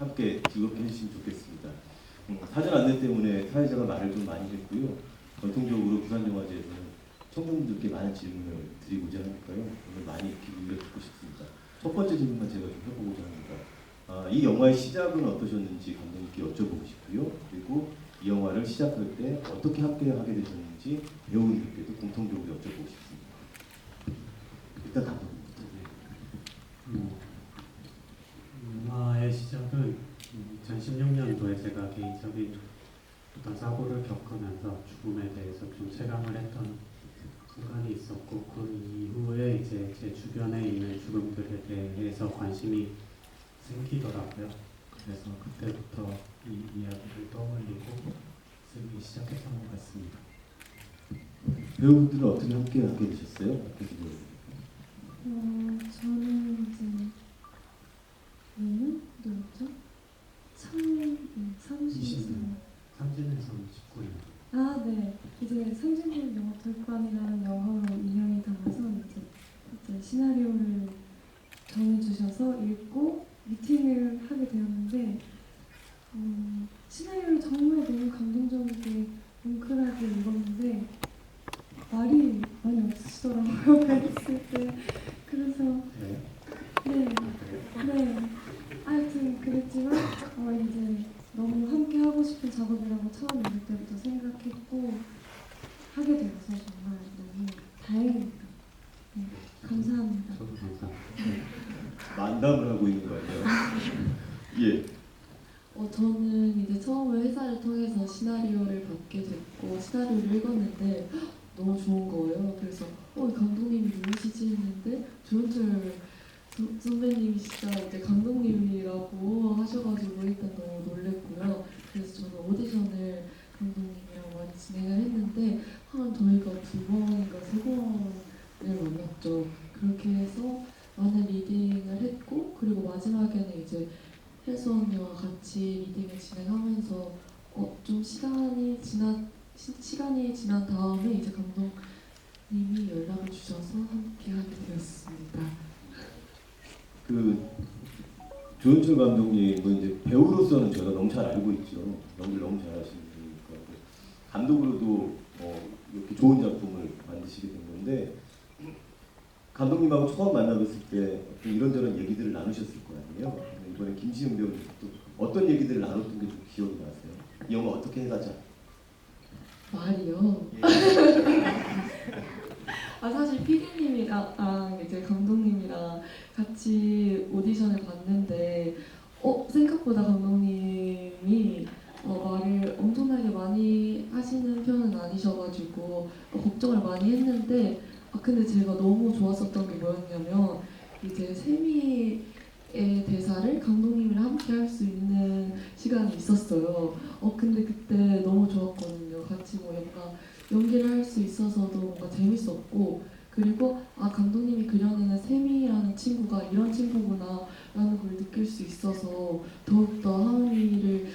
함께 즐겁게 해주시면 좋겠습니다. 사전 안내 때문에 사회자가 말을 좀 많이 했고요. 전통적으로 부산영화제에서는 청중들께 많은 질문을 드리고자 하니까요. 오늘 많이 귀 듣고 싶습니다. 첫 번째 질문만 제가 좀 해보고자 합니다. 이 영화의 시작은 어떠셨는지 감독님께 여쭤보고 싶고요. 그리고 이 영화를 시작할 때 어떻게 함께 하게 되셨는지 배우분들께도 공통적으로 여쭤보고 싶습니다. 일단 감독님부터. 영화의 시작은 2016년도에 제가 개인적인 어떤 사고를 겪으면서 죽음에 대해서 좀 체감을 했던 순간이 있었고, 그 이후에 이제 제 주변에 있는 죽음들에 대해서 관심이 생기더라고요. 그래서 그때부터 이 이야기를 떠올리고 쓰기 시작했던 것 같습니다. 배우분들은 어떻게 함께 하게 되셨어요? 저는 이제 누구죠? 사무실에서 삼진에서 19년. 아, 네. 이제 상진군 영화돌반이라는 영화로 인연이 닿아서 이제 시나리오를 전해주셔서 읽고 미팅을 하게 되었는데 시나리오를 정말 너무 감동적이게 뭉클하게 읽었는데 말이 많이 없으시더라고요. 읽었을 때. 그래서 네. 하여튼 그랬지만 이제 너무 함께 하고 싶은 작업이라고 처음 읽을 때부터 생각했고 하게 되어서 정말 너무 다행입니다. 네, 감사합니다. 저도 감사합니다. 만담을 하고 있는 거 아니에요? 예. 저는 이제 처음에 회사를 통해서 시나리오를 받게 됐고 시나리오를 읽었는데 너무 좋은 거예요. 그래서 감독님이 누구시지 했는데 조연철 선배님이시자 이제 감독님이라고 하셔가지고 일단 너무 놀랬고요. 그래서 저는 오디션을 감독님이랑 많이 진행을 했는데 한 저희가 2번인가 3번을 만났죠. 그렇게 해서 많은 리딩을 했고 그리고 마지막에는 이제 혜수 언니와 같이 리딩을 진행하면서 좀 시간이 지난 다음에 이제 감독님이 연락을 주셔서 함께 하게 되었습니다. 조연철 감독님은 이제 배우로서는 제가 너무 잘 알고 있죠. 연기를 너무 잘하시는 분이니까 감독으로도 이렇게 좋은 작품을 만드시게 된 건데 감독님하고 처음 만나뵀을 때 어떤 이런저런 얘기들을 나누셨을 거 아니에요. 이번에 김시영 배우님 또 어떤 얘기들을 나눴던 게 좀 기억이 나세요? 이 영화 어떻게 해가자? 말이요. 예. 사실 PD님이랑 이제 감독님이랑 같이 오디션을 봤는데 생각보다 감독님이 말을 엄청나게 많이 하시는 편은 아니셔가지고 걱정을 많이 했는데 근데 제가 너무 좋았었던 게 뭐였냐면 이제 세미의 대사를 감독님이랑 함께 할 수 있는 시간이 있었어요. 근데 그때 너무 좋았거든요. 같이 뭔가 연기를 할 수 있어서도 뭔가 재밌었고 그리고 감독님이 그려내는 세미라는 친구가 이런 친구구나 라는 걸 느낄 수 있어서 더욱더 하은이를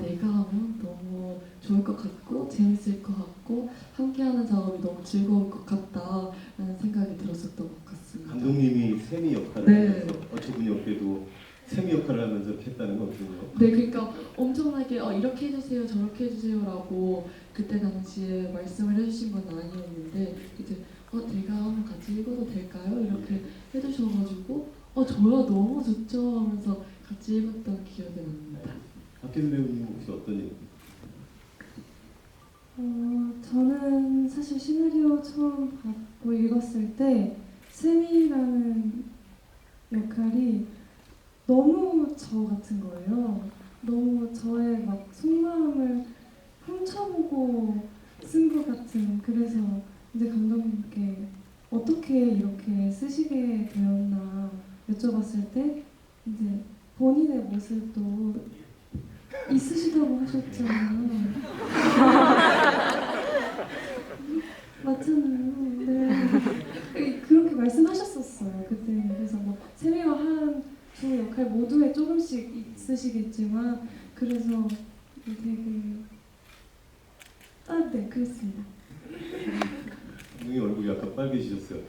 내가 하면 너무 좋을 것 같고 재밌을 것 같고 함께하는 작업이 너무 즐거울 것 같다라는 생각이 들었었던 것 같습니다. 감독님이 세미 역할을 네. 하면서 어처구니 없게도 세미 역할을 하면서 이렇게 했다는 건 어떠세요? 네, 그러니까 엄청나게 이렇게 해주세요, 저렇게 해주세요라고 그때 당시에 말씀을 해주신 건 아니었는데 이제 제가 한번 같이 읽어도 될까요? 이렇게 해주셔가지고 저요 너무 좋죠 하면서 같이 읽었던 기억이 납니다. 박혜수 배우님 혹시 어떤 얘기? 저는 사실 시나리오 처음 받고 읽었을 때 세미라는 역할이 너무 저 같은 거예요. 너무 저의 막 속마음을 훔쳐보고 쓴 것 같은. 그래서 이제 감독님께 어떻게 이렇게 쓰시게 되었나 여쭤봤을 때 이제 본인의 모습도 있으시다고 하셨잖아요. 맞잖아요. 네. 그렇게 말씀하셨었어요. 그때. 그래서 뭐 세미와 한 두 역할 모두에 조금씩 있으시겠지만 그래서 되게 네, 그랬습니다. 감독님 얼굴이 약간 빨개지셨어요.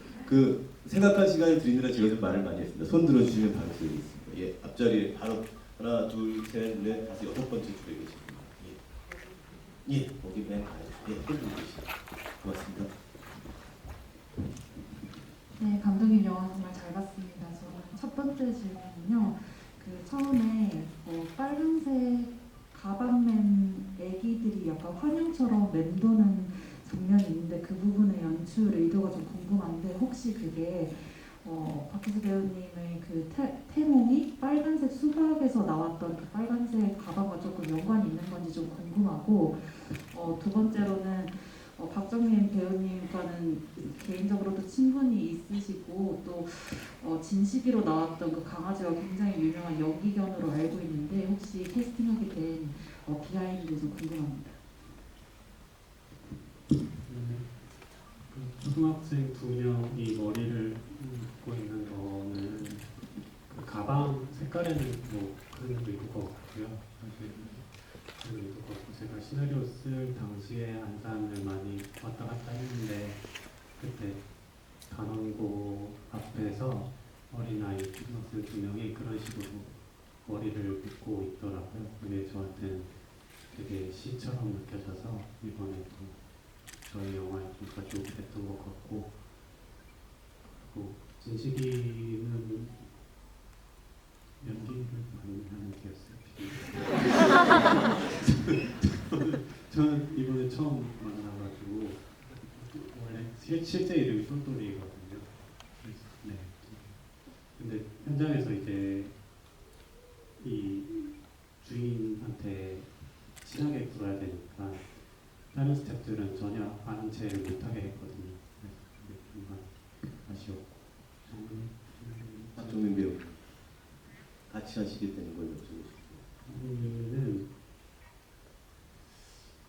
생각할 시간을 드리느라 제가 좀 말을 많이 했습니다. 손 들어주시면 바로 드리겠습니다. 예, 앞자리에 바로 하나, 둘, 셋, 넷, 다섯, 여섯 번째 줄에 계십니다. 예, 거기 맨 아래 줄에 계십니다. 고맙습니다. 네, 감독님 영화 정말 잘 봤습니다. 저는 첫 번째 질문은요. 그 처음에 빨간색 가방맨 애기들이 약간 환영처럼 맴도는 장면이 있는데 그 부분의 연출 의도가 좀 궁금한데 혹시 그게 박혜수 배우님의 그 태몽이 빨간색 수박에서 나왔던 그 빨간색 가방과 조금 연관이 있는 건지 좀 궁금하고 두 번째로는 박정민 배우님과는 개인적으로도 친분이 있으시고 또 진시기로 나왔던 그 강아지가 굉장히 유명한 여기견으로 알고 있는데 혹시 캐스팅하게 된 비하인드 좀 궁금합니다. 그 초등학생 2명이 머리를 묶고 있는 거는 그 가방 색깔에는 뭐 그런 의도가 없고요. 사실 그런 의도가 없고 제가 시나리오 쓸 당시에 안산을 많이 왔다 갔다 했는데 그때 단원고 앞에서 어린아이 초등학생 2명이 그런 식으로 머리를 묶고 있더라고요. 그게 저한테는 되게 시처럼 느껴져서 이번에 또 저희 영화에 좀 가지고 됐던 것 같고, 그리고 진식이는 연기를 많이 하는 개였어요. 저는 이번에 처음 만나가지고 원래 실제 이름이 똘똘이거든요. 네. 근데 현장에서 이제 이 주인한테 친하게 굴어야 되니까 다른 스태프들은 전혀 아는 체를 못하게 했거든요. 그래서 그게 정말 아쉬웠고. 박정민 배우 같이 하시게 되는 걸 여쭤보고 정민이는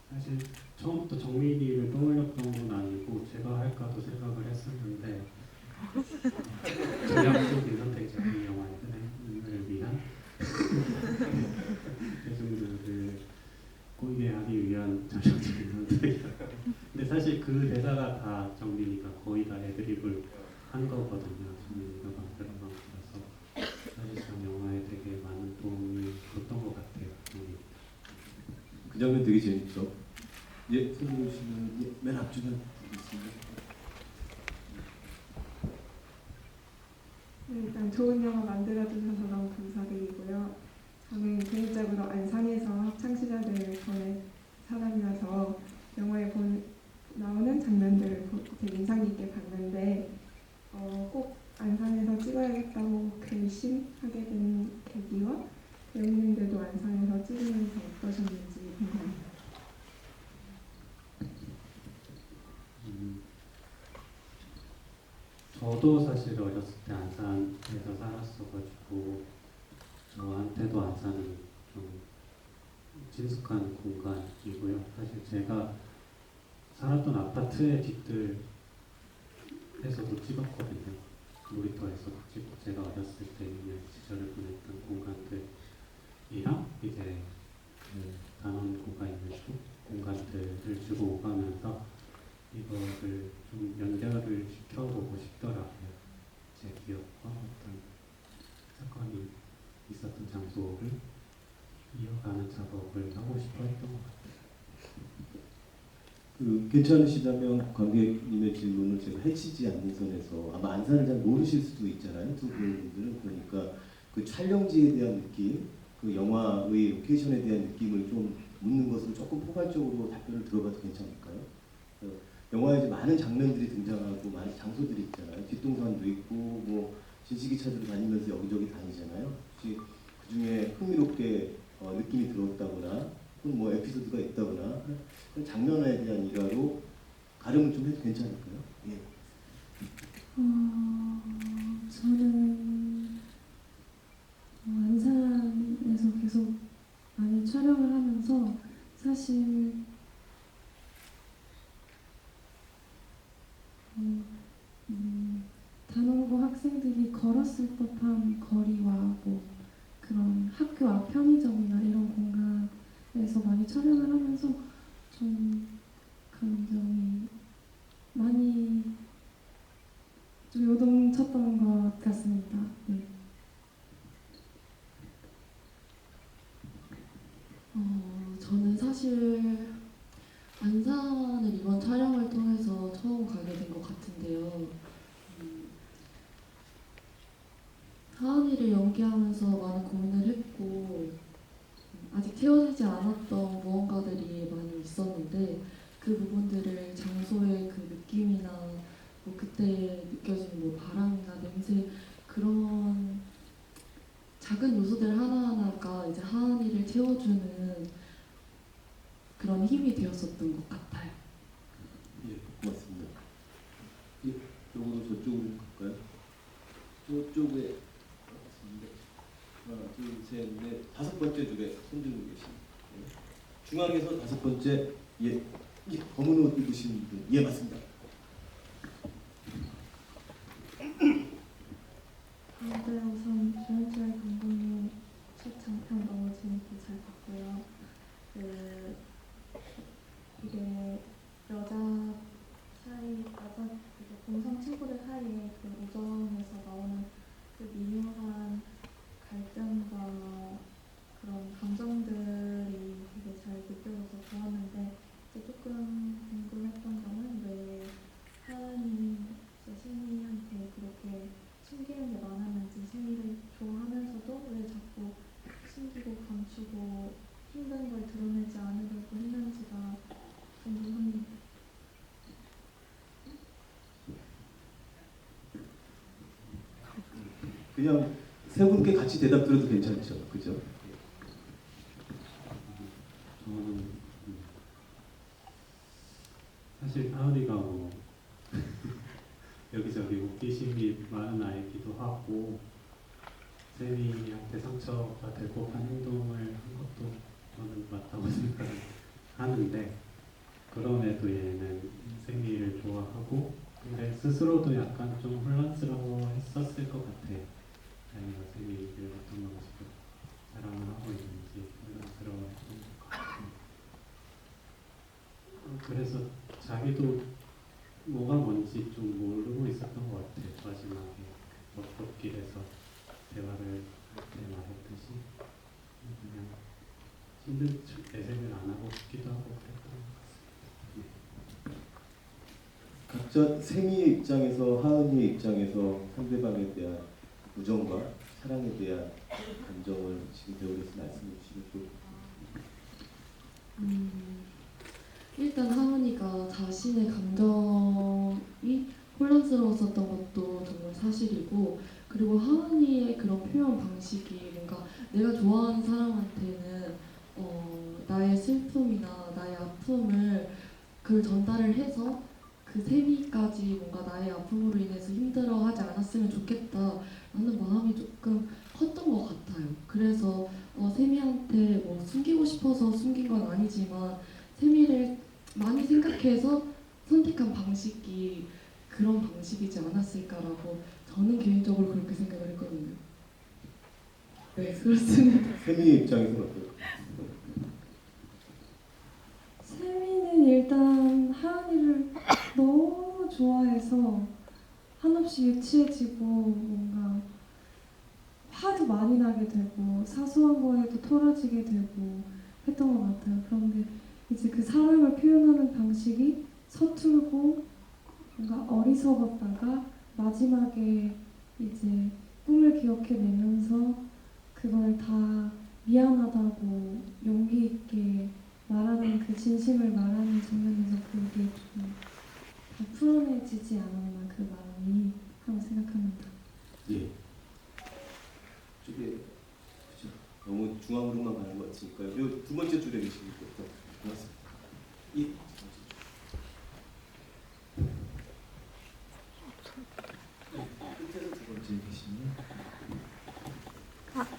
사실 처음부터 정민이를 떠올렸던 건 아니고 제가 할까도 생각을 했었는데 전략적인 선택이죠. 이 영화를 위한 대중들을 꼬이게 하기 위한 전략적인 선택이라. 근데 사실 그 대사가 다 정민이가 거의 다 애드립을 한 거거든요. 정민이가 만들어간 거라서 사실상 영화에 되게 많은 도움을 줬던 것 같아요. 그 장면 되게 재밌죠. 예, 손 보시면 예, 맨 앞쪽에 있습니다. 네, 일단 좋은 영화 만들어주셔서 너무 감사드리고요. 저는 개인적으로 안산에서 학창시절을 보낸 사람이라서 영화에 나오는 장면들을 되게 인상 깊게 봤는데 꼭 안산에서 찍어야겠다고 결심하게 된 계기와 배우님들도 안산에서 찍으면서 어떠셨는지 궁금합니다. 저도 사실 어렸을 때 안산에서 살았어가지고 저한테도 안산은 좀 친숙한 공간이고요. 사실 제가 살았던 아파트의 뒤뜰에서도 찍었거든요. 놀이터에서도 찍고 제가 어렸을 때 있는 시절을 보냈던 공간들이랑 이제 그 단원고가 있는 쪽 공간들을 주고 오가면서 이거를 좀 연결을 시켜보고 싶더라고요. 제 기억과 어떤 사건이 있었던 장소를 이어가는 작업을 하고 싶어 했던 것 같아요. 괜찮으시다면 관객님의 질문을 제가 해치지 않는 선에서 아마 안산을 잘 모르실 수도 있잖아요. 두 분들은. 그러니까 그 촬영지에 대한 느낌, 그 영화의 로케이션에 대한 느낌을 좀 묻는 것으로 조금 포괄적으로 답변을 들어봐도 괜찮을까요? 영화에 이제 많은 장면들이 등장하고 많은 장소들이 있잖아요. 뒷동산도 있고 뭐 진시기 찾으러 다니면서 여기저기 다니잖아요. 혹시 그 중에 흥미롭게 느낌이 들었다거나 혹은 뭐 에피소드가 있다거나 그런 장면에 대한 일화로 가름을 좀 해도 괜찮을까요? 예. 저는 안산에서 계속 많이 촬영을 하면서 사실 단원고 학생들이 걸었을 법한 거리와 뭐 그런 학교 앞 편의점이나 이런 공간에서 많이 촬영을 하면서 좀 감정이 많이 좀 요동쳤던 것 같습니다. 네. 저는 사실 안산을 이번 촬영을 통해서 처음 가게 된 것 같은데요. 하은이를 연기하면서 많은 고민을 했고 아직 채워지지 않았던 무언가들이 많이 있었는데 그 부분들을 장소의 그 느낌이나 뭐 그때 느껴지는 뭐 바람이나 냄새 그런 작은 요소들 하나하나가 이제 하은이를 채워주는 그런 힘이 되었었던 것 같아요. 예, 고맙습니다. 예, 요거도 저쪽으로 갈까요? 저쪽에 하나, 둘, 셋, 넷, 다섯 번째 줄에 손 들고 계십니다. 예. 중앙에서 다섯 번째 예, 검은 옷 입으신 분, 예 맞습니다. 네, 우선 조연철 감독님 출장편 너무 재밌게 잘 봤고요. 이게 여자 이제 동성 친구들 사이에 그 우정에서 나오는 그 미묘한 갈등과 그런 감정들이 되게 잘 느껴져서 좋았는데 이제 조금 궁금했던 점은 왜 하은이 세미한테 그렇게 숨기는 게 많았는지 세미를 좋아하면서도 왜 자꾸 숨기고 감추고 힘든 걸 드러내지 않으려고 했는지가 궁금합니다. 그냥 세 분께 같이 대답 드려도 괜찮죠, 그죠? 저는 사실 하은이가 뭐 여기저기 웃기심이 많은 아이기도 하고 세미한테 상처가 될 법한 행동을 한 것도 저는 맞다고 생각하는데 그럼에도 얘는 세미를 좋아하고 근데 스스로도 약간 좀 혼란스러워 했었을 것 같아요. 자기가 세미를 어떤 방식으로 사랑을 하고 있는지 혼란스러워 했던 것 같아요. 그래서 자기도 뭐가 뭔지 좀 모르고 있었던 것 같아요. 마지막에 옆길에서 대화를 할 때 말했듯이 그냥 힘든 척 내색을 안 하고 싶기도 하고 그랬던 것 같습니다. 각자 세미의 입장에서 하은이의 입장에서 상대방에 대한 우정과 사랑에 대한 감정을 지금 배우면서 말씀해 주시면 좋을 것 일단 하은이가 자신의 감정이 혼란스러웠었던 것도 정말 사실이고 그리고 하은이의 그런 표현 방식이 뭔가 내가 좋아하는 사람한테는 나의 슬픔이나 나의 아픔을 그걸 전달을 해서 그 세미까지 뭔가 나의 아픔으로 인해서 힘들어하지 않았으면 좋겠다라는 마음이 조금 컸던 것 같아요. 그래서 세미한테 뭐 숨기고 싶어서 숨긴 건 아니지만 세미를 많이 생각해서 선택한 방식이 그런 방식이지 않았을까라고 저는 개인적으로 그렇게 생각을 했거든요. 네, 그렇습니다. 같아요. 세미의 입장에서 어때요? 세미는 일단 하은이를 너무 좋아해서 한없이 유치해지고 뭔가 화도 많이 나게 되고 사소한 거에도 토라지게 되고 했던 것 같아요. 그런데 이제 그 사랑을 표현하는 방식이 서툴고 뭔가 어리석었다가 마지막에 이제 꿈을 기억해내면서 그걸 다 미안하다고 용기 있게 말하는 그 진심을 말하는 장면에서 그게 좀 다 풀어내지지 않았나 그 마음이 하고 생각합니다. 예. 쪽에 그죠? 너무 중앙으로만 가는 것 같으니까요. 요 두 번째 줄에 계시는 분 고맙습니다. 예. 끝에서 두 번째 계시네요.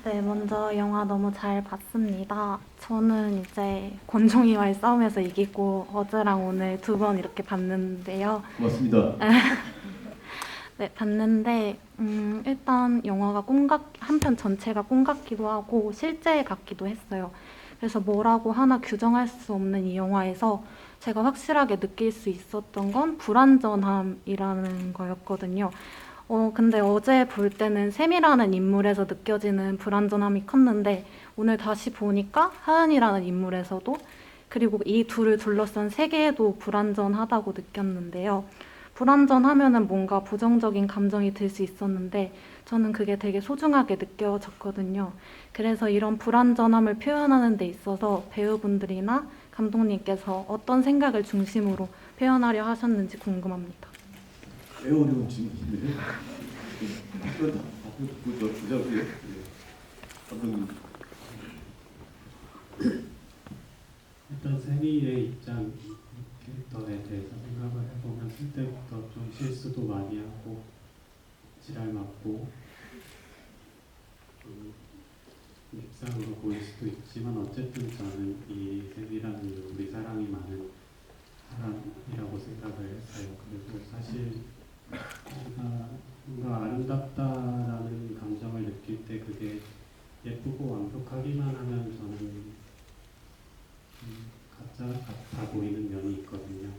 네, 먼저 영화 너무 잘 봤습니다. 저는 이제 권종이와의 싸움에서 이기고 어제랑 오늘 두 번 이렇게 봤는데요. 고맙습니다. 네, 봤는데 일단 영화가 한편 전체가 꿈 같기도 하고 실제 같기도 했어요. 그래서 뭐라고 하나 규정할 수 없는 이 영화에서 제가 확실하게 느낄 수 있었던 건 불완전함이라는 거였거든요. 근데 어제 볼 때는 샘이라는 인물에서 느껴지는 불완전함이 컸는데 오늘 다시 보니까 하은이라는 인물에서도 그리고 이 둘을 둘러싼 세계에도 불완전하다고 느꼈는데요. 불완전하면은 뭔가 부정적인 감정이 들 수 있었는데 저는 그게 되게 소중하게 느껴졌거든요. 그래서 이런 불완전함을 표현하는 데 있어서 배우분들이나 감독님께서 어떤 생각을 중심으로 표현하려 하셨는지 궁금합니다. 왜 어려운 질문인데요? 이거 다 답을 듣고 저 보자고요. 감독님. 일단 세미의 입장 캐릭터에 대해서 생각을 해보면 쓸 때부터 좀 실수도 많이 하고 지랄 맞고 입상으로 보일 수도 있지만 어쨌든 저는 이 세미라는 인물이 사랑이 많은 사람이라고 생각을 했어요. 그리고 사실 우리가 뭔가 아름답다라는 감정을 느낄 때 그게 예쁘고 완벽하기만 하면 저는 가짜 같아 보이는 면이 있거든요.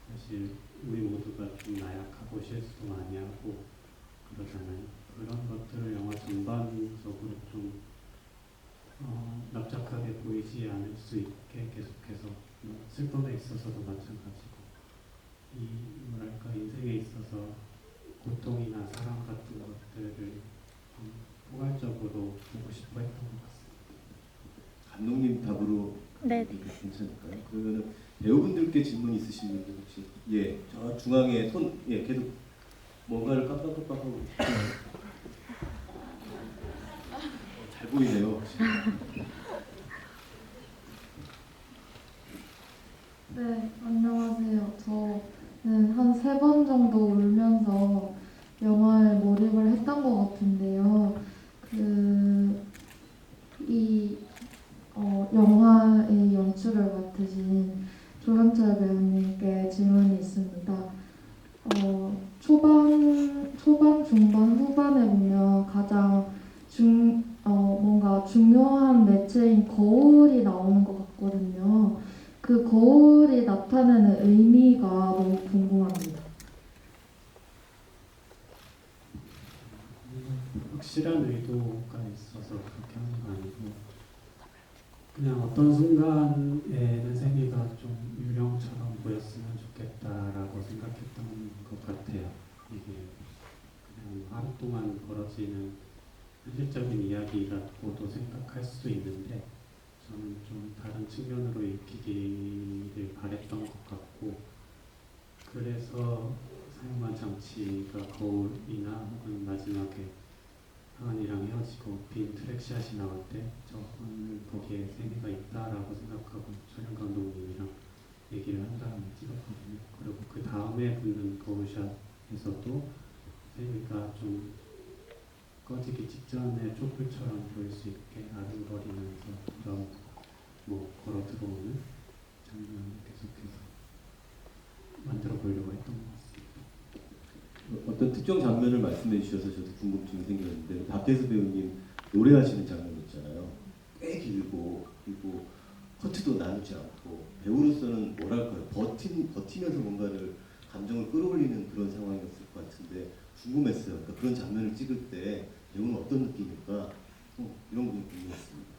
사실 우리 모두가 좀 나약하고 실수도 많이 하고 그러잖아요. 그런 것들을 영화 전반적으로 좀 납작하게 보이지 않을 수 있게 계속해서 슬픔에 있어서도 마찬가지고 이 뭐랄까 인생에 있어서 고통이나 사랑 같은 것들을 좀 포괄적으로 보고 싶어 했던 것 같습니다. 감독님 답으로 네. 괜찮을까요? 그러면 배우분들께 질문 있으신 분들 혹시 저 중앙에 계속 뭔가를 깜빡깜빡하고 잘 보이네요. 네, 안녕하세요. 저는 한 3번 정도 울면서 영화에 몰입을 했던 것 같은데요. 영화의 연출을 맡으신 조현철 배우님께 질문이 있습니다. 초반, 중반, 후반에 보면 가장 뭔가 중요한 매체인 거울이 나오는 것 같거든요. 그 거울이 나타내는 의미가 너무 궁금합니다. 확실한 의도가 있어서 그렇게 하는 거 아니고 그냥 어떤 순간에는 세미가 좀 유령처럼 보였으면 좋겠다라고 생각했던 것 같아요. 이게 그냥 하루 동안 벌어지는 현실적인 이야기라고도 생각할 수도 있는데 저는 좀 다른 측면으로 읽히기를 바랬던 것 같고 그래서 사용한 장치가 거울이나 혹은 마지막에 하은이랑 헤어지고 빈 트랙샷이 나올 때 저는 거기에 세미가 있다라고 생각하고 촬영 감독님이랑 얘기를 한 다음에 찍었거든요. 그리고 그 다음에 붙는 거울샷에서도 세미가 좀 꺼지기 직전에 촛불처럼 보일 수 있게 아른거리면서 걸어 들어오는 장면을 계속해서 만들어 보려고 했던 것 같습니다. 어떤 특정 장면을 말씀해 주셔서 저도 궁금증이 생겼는데 박혜수 배우님 노래하시는 장면 있잖아요. 꽤 길고 그리고 커트도 나누지 않고 배우로서는 뭐랄까요 버티면서 뭔가를 감정을 끌어올리는 그런 상황이었을 것 같은데 궁금했어요. 그러니까 그런 장면을 찍을 때 배우는 어떤 느낌일까 이런 거 궁금했습니다.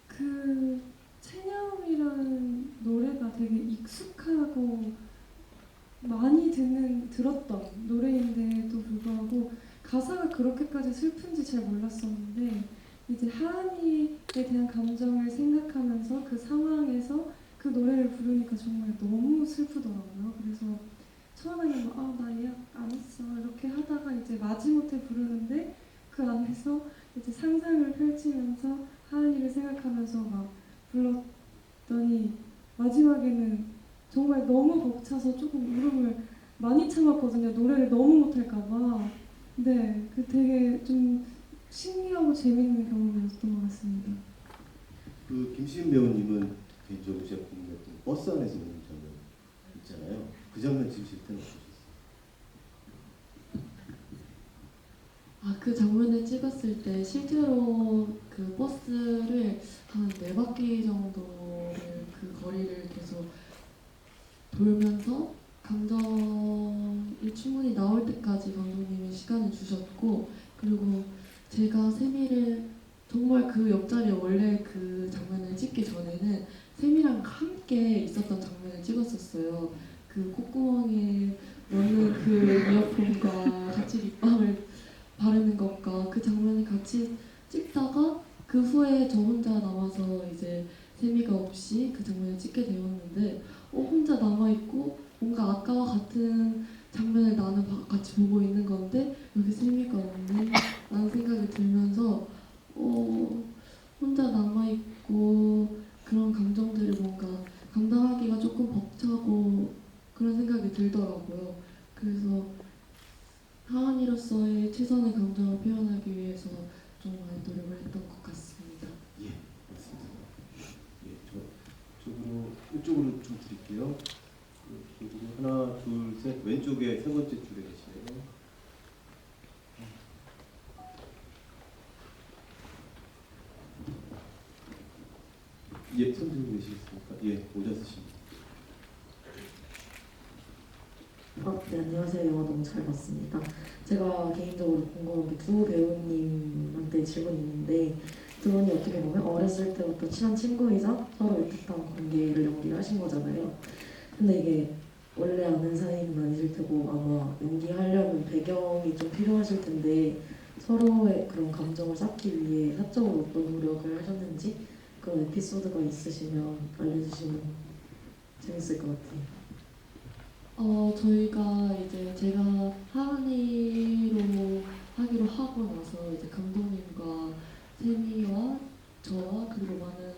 그 체념이라는 노래가 되게 익숙하고 많이 들었던 노래인데도 불구하고 가사가 그렇게까지 슬픈지 잘 몰랐었는데 이제 하은이에 대한 감정을 생각하면서 그 상황에서 그 노래를 부르니까 정말 너무 슬프더라고요. 그래서 처음에는 나 예약 안 했어 이렇게 하다가 이제 마지못해 부르는데 그 안에서 이제 상상을 펼치면서 하은이를 생각하면서 막 불렀더니 마지막에는 정말 너무 벅차서 조금 울음을 많이 참았거든요. 노래를 너무 못할까봐. 네, 그 되게 좀 신기하고 재밌는 경험이었던 것 같습니다. 그 김시은 배우님은 개인적으로 제가 궁금했던 버스 안에서 오는 장면 있잖아요. 그 장면 찍으실 때는 어떠셨어요? 그 장면을 찍었을 때 실제로 그 버스를 한 4바퀴 정도를 그 거리를 계속 돌면서 감정이 충분히 나올 때까지 감독님이 시간을 주셨고, 그리고 제가 세미를 정말 그 옆자리에 원래 그 장면을 찍기 전에는 세미랑 함께 있었던 장면을 찍었었어요. 그 콧구멍에 넣는 그 이어폰과 같이 립밤을 바르는 것과 그 장면을 같이 찍다가 그 후에 저 혼자 남아서 이제 세미가 없이 그 장면을 찍게 되었는데 혼자 남아있고 뭔가 아까와 같은 장면을 나는 같이 보고 있는 건데 여기 세미가 없네 라는 생각이 들면서 혼자 남아있고 그런 감정들을 뭔가 감당하기가 조금 벅차고 그런 생각이 들더라고요. 그래서 하은이로서의 최선의 감정을 표현하기 위해서 좀 많이 노력을 했던 것 같습니다. 예, 맞습니다. 예, 이쪽으로 좀 드릴게요. 이쪽으로 하나, 둘, 셋. 왼쪽에 세 번째 줄에 계시네요. 예, 손 들고 계시겠습니까? 예, 모자 쓰십니다. 네, 안녕하세요. 영화 너무 잘 봤습니다. 제가 개인적으로 궁금한 게 두 배우님한테 질문이 있는데 두 분이 어떻게 보면 어렸을 때부터 친한 친구이자 서로 애틋한 관계를 연기를 하신 거잖아요. 근데 이게 원래 아는 사이는 아니실 테고 아마 연기하려면 배경이 좀 필요하실 텐데 서로의 그런 감정을 쌓기 위해 사적으로 어떤 노력을 하셨는지 그런 에피소드가 있으시면 알려주시면 재밌을 것 같아요. 저희가 이제 제가 하은이로 하기로 하고 나서 이제 감독님과 세미와 저와 그리고 많은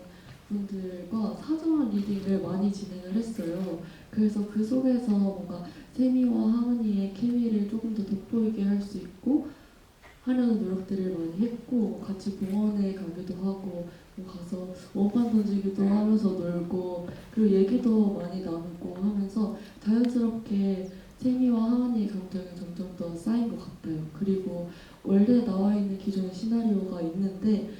분들과 사전 리딩을 많이 진행을 했어요. 그래서 그 속에서 뭔가 세미와 하은이의 케미를 조금 더 돋보이게 할 수 있고 하려는 노력들을 많이 했고 같이 공원에 가기도 하고 가서 원반 던지기도 하면서 놀고 그리고 얘기도 많이 나누고 하면서 자연스럽게 세미와 하은이의 감정이 점점 더 쌓인 것 같아요. 그리고 원래 나와 있는 기존의 시나리오가 있는데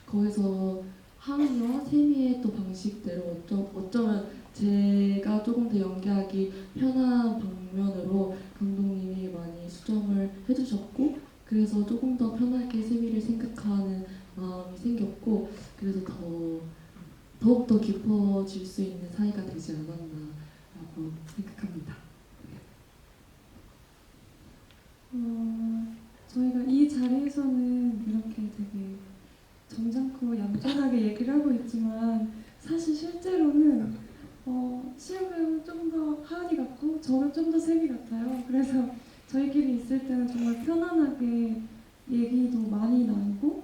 거기서 하은이와 세미의 또 방식대로 어쩌면 제가 조금 더 연기하기 편한 방면으로 감독님이 많이 수정을 해주셨고 그래서 조금 더 편하게 세미를 생각하는 마음이 생겼고 그래서 더욱더 깊어질 수 있는 사이가 되지 않았나라고 생각합니다. 저희가 이 자리에서는 이렇게 되게 점잖고 얌전하게 얘기를 하고 있지만 사실 실제로는 시우는 좀 더 하은이 같고 저는 좀 더 세미 같아요. 그래서 저희끼리 있을 때는 정말 편안하게 얘기도 많이 나누고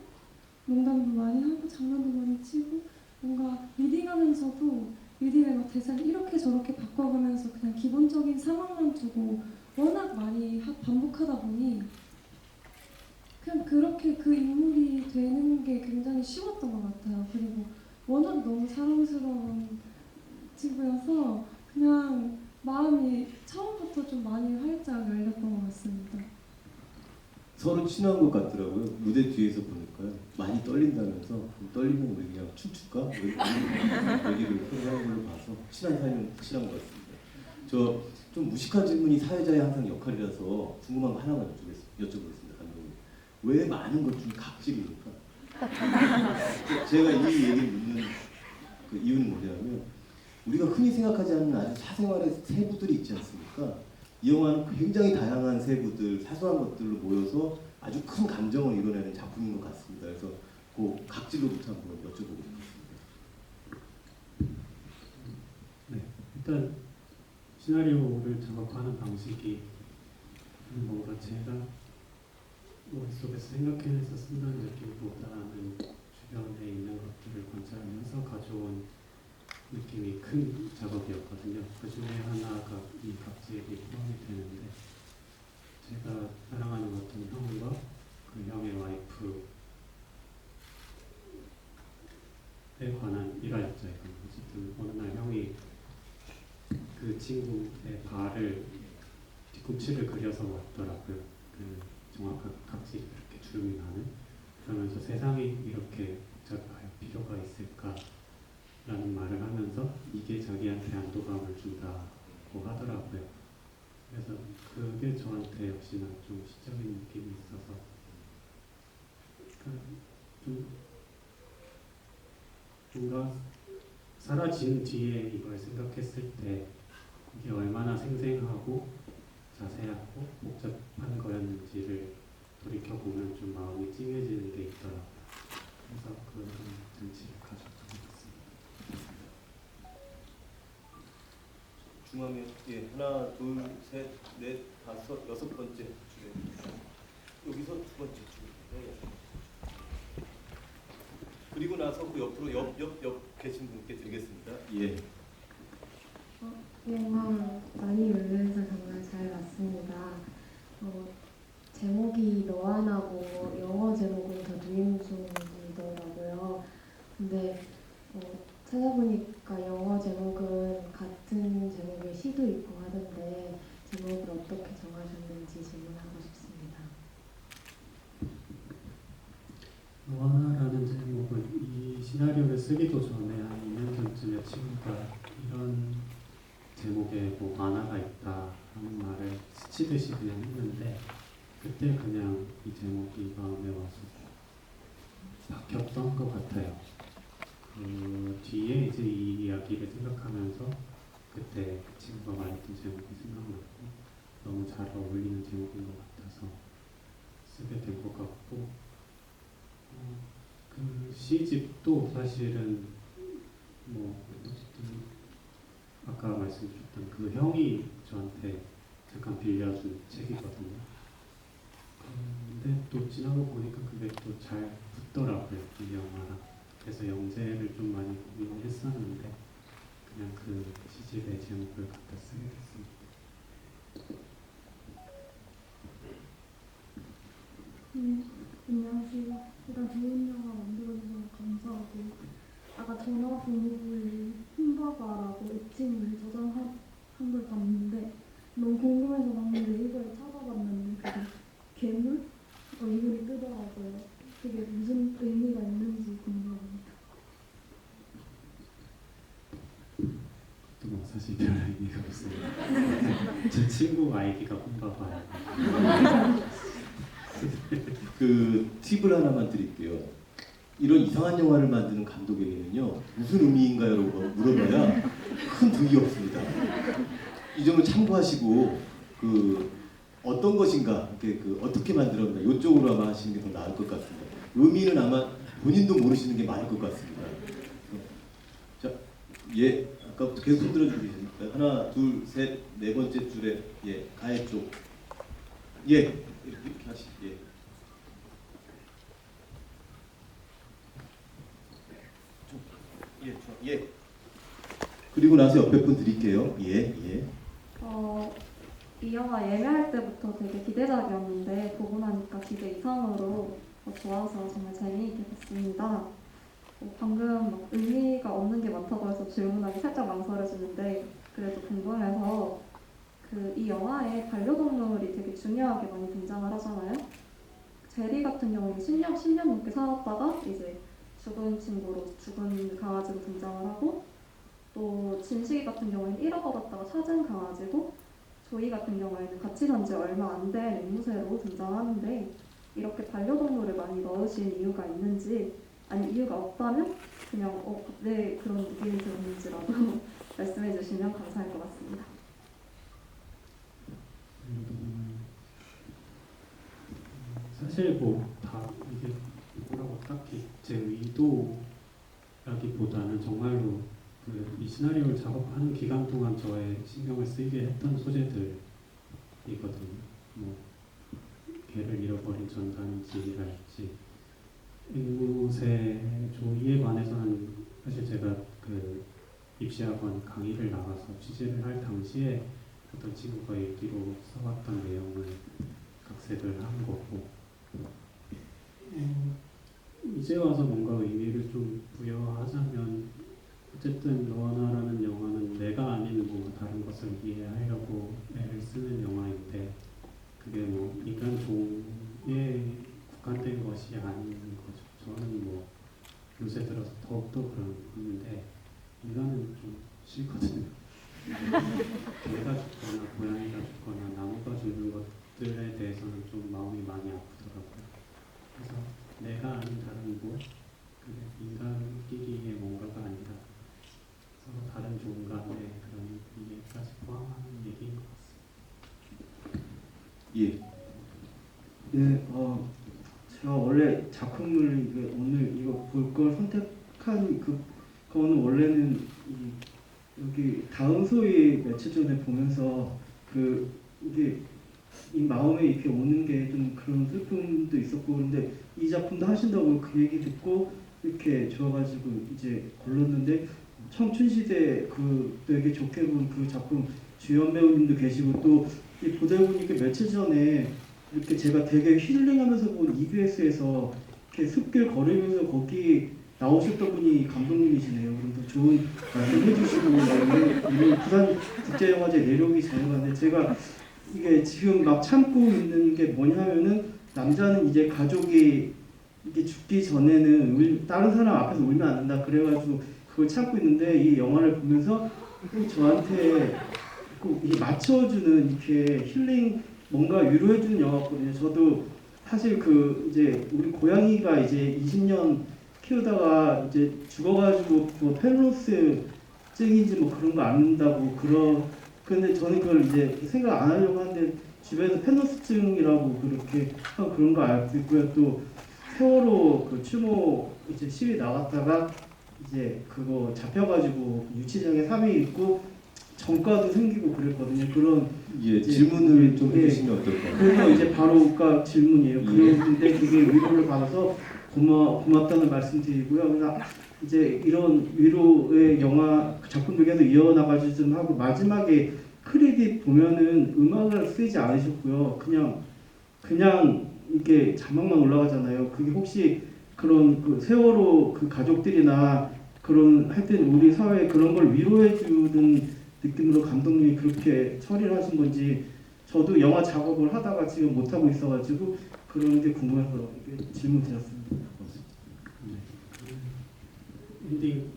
농담도 많이 하고 장난도 많이 치고 뭔가 리딩하면서도 리딩을 막 대사를 이렇게 저렇게 바꿔가면서 그냥 기본적인 상황만 두고 워낙 많이 반복하다 보니 그냥 그렇게 그 인물이 되는 게 굉장히 쉬웠던 것 같아요. 그리고 워낙 너무 사랑스러운 친구여서 그냥 마음이 처음부터 좀 많이 활짝 열렸던 것 같습니다. 서로 친한 것 같더라고요. 무대 뒤에서 보니까요. 많이 떨린다면서 떨리면 우리 그냥 춤출까? 얘기를 서로 하는 걸로 봐서 친한 사이는 친한 것 같습니다. 저 좀 무식한 질문이 사회자의 항상 역할이라서 궁금한 거 하나만 여쭤보겠습니다. 감독님. 왜 많은 것 중에 각질입니까? 제가 이 얘기를 묻는 그 이유는 뭐냐면 우리가 흔히 생각하지 않는 아주 사생활의 세부들이 있지 않습니까? 이 영화는 굉장히 다양한 세부들, 사소한 것들로 모여서 아주 큰 감정을 이뤄내는 작품인 것 같습니다. 그래서 그 각질로부터 한번 여쭤보고 싶습니다. 네, 일단 시나리오를 작업하는 방식이 뭔가 제가 머릿속에서 생각해내서 쓴다는 느낌보다는 주변에 있는 것들을 관찰하면서 가져온 느낌이 큰 작업이었거든요. 그 중에 하나가 이 각질이 포함이 되는데 제가 사랑하는 어떤 형과 그 형의 와이프에 관한 일화였죠. 어쨌든 어느 날 형이 그 친구의 발을 뒤꿈치를 그려서 왔더라고요. 그 정확한 각질이 그렇게 주름이 나는. 그러면서 세상이 이렇게 복잡할 필요가 있을까? 라는 말을 하면서 이게 자기한테 안도감을 준다 있고 하더라고요. 그래서 그게 저한테 역시나 좀 시적인 느낌이 있어서 좀 뭔가 사라진 뒤에 이걸 생각했을 때 이게 얼마나 생생하고 자세하고 복잡한 거였는지를 돌이켜보면 좀 마음이 찡해지는 게 있더라고요. 그래서 그런 장치를 가졌던 것 같습니다. 중앙에 하나, 둘, 셋, 넷, 다섯, 여섯 번째 줄에 여기서 두 번째 줄에 그리고 나서 그 옆으로 옆 계신 분께 드리겠습니다. 예. 영화 많이 울면서 정말 잘 봤습니다. 제목이 너 하나고 영어 제목은 더 드림송이더라고요. 근데 찾아보니까 영어 제목은 같은 제목의 시도 있고 하던데 제목을 어떻게 정하셨는지 질문하고 싶습니다. 너하나라는 제목을 이 시나리오를 쓰기도 전에 한 2년 전쯤에 친구가 이런 제목에 뭐 만화가 있다 하는 말을 스치듯이 그냥 했는데 그때 그냥 이 제목이 마음에 와서 박혔던 것 같아요. 그 뒤에 이제 이 이야기를 생각하면서 그때 친구가 말했던 제목이 생각났고 너무 잘 어울리는 제목인 것 같아서 쓰게 된 것 같고 그 시집도 사실은 뭐 어쨌든 아까 말씀드렸던 그 형이 저한테 잠깐 빌려준 책이거든요. 근데 또 지나고 보니까 그게 또 잘 붙더라고요, 이 영화랑. 그래서 영재를 좀 많이 고민을 했었는데 그냥 그 시집의 제목을 갖다 쓰게 됐습니다. 안녕하세요. 일단 좋은 영화 만들어주셔서 감사하고 아까 전화번호를 흠바바라고 애칭을 저장한 걸 봤는데 너무 궁금해서 봤는데 이걸 찾아봤는데 그게 괴물? 이름이 뜨더라고요. 그게 무슨 의미가 있는지 궁금합니다. 또 사실 별 의미가 없어요. 제 친구 아이디가 홈바바예요. 그 팁을 하나만 드릴게요. 이런 이상한 영화를 만드는 감독에게는요 무슨 의미인가요라고 물어봐야 큰 득이 없습니다. 이 점을 참고하시고 그 어떤 것인가 이렇게 어떻게 만들었나 이쪽으로 아마 하시는 게 더 나을 것 같습니다. 의미는 아마 본인도 모르시는 게 많을 것 같습니다. 자, 예, 아까부터 계속 손 들어주고 계십니까? 하나, 둘, 셋, 네 번째 줄에 예, 가해 쪽. 예, 이렇게 하시죠. 예. 예, 예. 그리고 나서 옆에 분 드릴게요. 예, 예. 이 영화 예매할 때부터 되게 기대작이었는데 보고 나니까 기대 이상으로 좋아서 정말 재미있게 봤습니다. 방금 막 의미가 없는 게 많다고 해서 질문하기 살짝 망설여지는데 그래도 궁금해서 이 영화에 반려동물이 되게 중요하게 많이 등장을 하잖아요. 제리 같은 경우는 10년 넘게 살았다가 이제 죽은 강아지로 등장을 하고 또 진식이 같은 경우에는 잃어버렸다가 찾은 강아지고 조이 같은 경우에는 같이 산 지 얼마 안 된 앵무새로 등장하는데 이렇게 반려동물을 많이 넣으신 이유가 있는지 아니 이유가 없다면 그냥 왜 그런 느낌이 드는지라도 말씀해 주시면 감사할 것 같습니다. 사실 뭐 다 이게 뭐라고 딱히 제 의도라기보다는 정말로 이 시나리오를 작업하는 기간 동안 저의 신경을 쓰이게 했던 소재들이거든요. 뭐 개를 잃어버린 전단지랄지 앵무새 조이에 관해서는 사실 제가 입시학원 강의를 나가서 취재를 할 당시에 어떤 친구가 얘기로 써왔던 내용을 각색을 한 거고 이제 와서 뭔가 의미를 좀 부여하자면 어쨌든 너하나라는 영화는 내가 아닌 뭔가 다른 것을 이해하려고 애를 쓰는 영화인데 그게 뭐 인간 종에 국한된 것이 아닌 거죠. 저는 뭐 요새 들어서 더욱더 그런 있는데 인간은 좀 싫거든요. 개가 죽거나 고양이가 죽거나 나무가 죽는 것들에 대해서는 좀 마음이 많이 아프더라고요. 그래서 내가 아닌 다른 무엇, 인간끼리의 뭔가가 아니라 서로 다른 종간의 그런 이해까지 포함하는 얘기인 것 같습니다. 예. 네, 제가 원래 작품을 오늘 이거 볼 걸 선택한 그거는 원래는 여기 다음 소위 며칠 전에 보면서 이게 이 마음에 이렇게 오는 게 좀 그런 슬픔도 있었고, 그런데 이 작품도 하신다고 그 얘기 듣고 이렇게 좋아가지고 이제 골랐는데, 청춘시대 되게 좋게 본 그 작품 주연 배우님도 계시고, 또 보다 보니까 며칠 전에 이렇게 제가 되게 힐링하면서 본 EBS에서 이렇게 숲길 걸으면서 거기 나오셨던 분이 감독님이시네요. 그래서 좋은 말씀 해주시고, 이런 부산 국제영화제 내려오기 전에 봤는데, 제가 이게 지금 막 참고 있는 게 뭐냐면은, 남자는 이제 가족이 이게 죽기 전에는 다른 사람 앞에서 울면 안 된다 그래가지고 그걸 참고 있는데, 이 영화를 보면서 꼭 저한테 꼭 맞춰주는 이렇게 힐링, 뭔가 위로해주는 영화거든요. 저도 사실 이제 우리 고양이가 이제 20년 키우다가 이제 죽어가지고 뭐 펜로스증인지 뭐 그런 거 앓는다고 근데 저는 그걸 이제 생각 안 하려고 하는데, 주변에서 펜로스증이라고 그렇게 하고 그런 거 알고 있고요. 또 세월호 추모 이제 시위 나갔다가 이제 그거 잡혀가지고 유치장에 3일 있고 전과도 생기고 그랬거든요. 그런 질문을 좀 해주시면 어떨까요? 그래서 이제 바로 질문이에요. 그런데 되게 위로를 받아서 고맙다는 말씀드리고요. 그래서 이제 이런 위로의 영화 작품들 계속 이어나가지 좀 하고, 마지막에 크레딧 보면은 음악을 쓰지 않으셨고요. 그냥 이렇게 자막만 올라가잖아요. 그게 혹시 그런 세월호 가족들이나 그런 하여튼 우리 사회에 그런 걸 위로해주는 느낌으로 감독님이 그렇게 처리를 하신 건지, 저도 영화 작업을 하다가 지금 못하고 있어가지고 그런 게 궁금해서 이렇게 질문 드렸습니다. 엔딩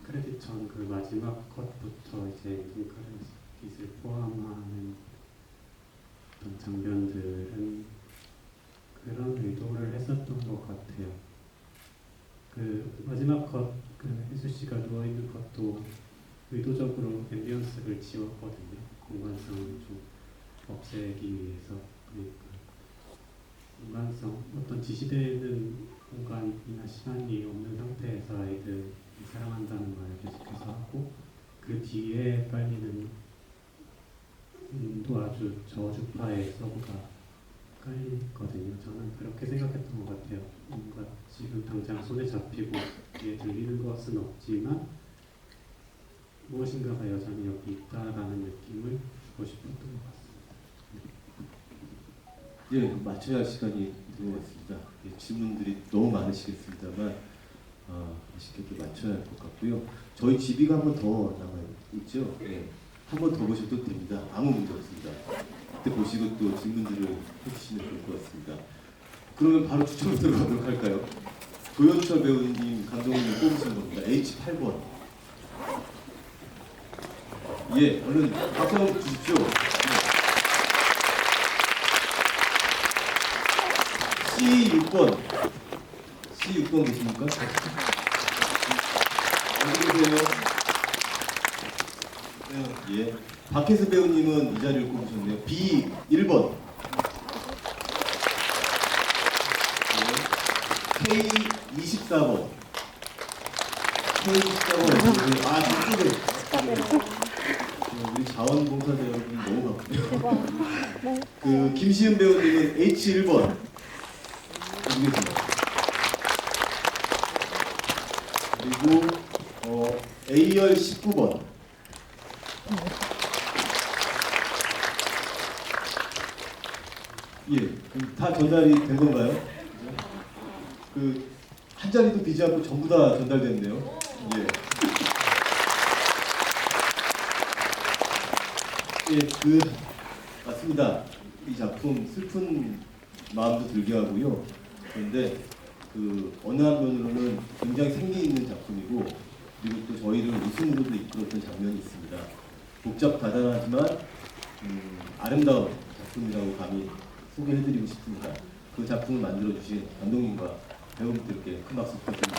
크레딧 전 마지막 컷부터 이제 엔딩 크레딧을 포함하는 어떤 장면들은 그런 의도를 했었던 것 같아요. 마지막 컷, 혜수 씨가 누워 있는 것도 의도적으로 앰비언스를 지웠거든요. 공간성을 좀 없애기 위해서. 그러니까 공간성, 어떤 지시되는 공간이나 시간이 없는 상태에서 아이들이 사랑한다는 말을 계속해서 하고, 그 뒤에 깔리는 또 아주 저주파의 서브가 깔리거든요. 저는 그렇게 생각했던 것 같아요. 뭔가 지금 당장 손에 잡히고 귀에 들리는 것은 없지만 무엇인가가 여전히 여기 있다라는 느낌을 주고 싶었던 것 같습니다. 예, 맞춰야 할 시간이 된 것 같습니다. 질문들이 너무 많으시겠습니다만 아쉽게 또 맞춰야 할 것 같고요. 저희 GB가 한 번 더 남아있죠? 예, 한 번 더 보셔도 됩니다. 아무 문제 없습니다. 그때 보시고 또 질문들을 해주시면 좋을 것 같습니다. 그러면 바로 추첨을 들어가도록 할까요? 도연철 배우님, 감독님이 뽑으신 겁니다. H8번. 예, 얼른 박수 한번 주십시오. C6번. C6번 계십니까? 어디 계세요? 예. 박혜수 배우님은 이 자리를 꼽으셨네요. B1번. 예. K24번. K24번. 저쪽에. 우리 자원봉사자 여러분 너무 바쁘네요. 김시은 배우님은 H1번. 그리고 A열 19번. 예, 다 전달이 된 건가요? 한 자리도 비지 않고 전부 다 전달됐네요. 예. 예, 맞습니다. 이 작품 슬픈 마음도 들게 하고요. 그런데 어느 한편으로는 굉장히 생기 있는 작품이고, 그리고 또 저희를 웃음으로도 이끌었던 장면이 있습니다. 복잡다단하지만 아름다운 작품이라고 감히 소개해드리고 싶습니다. 그 작품을 만들어주신 감독님과 배우분들께 큰 박수 부탁드립니다.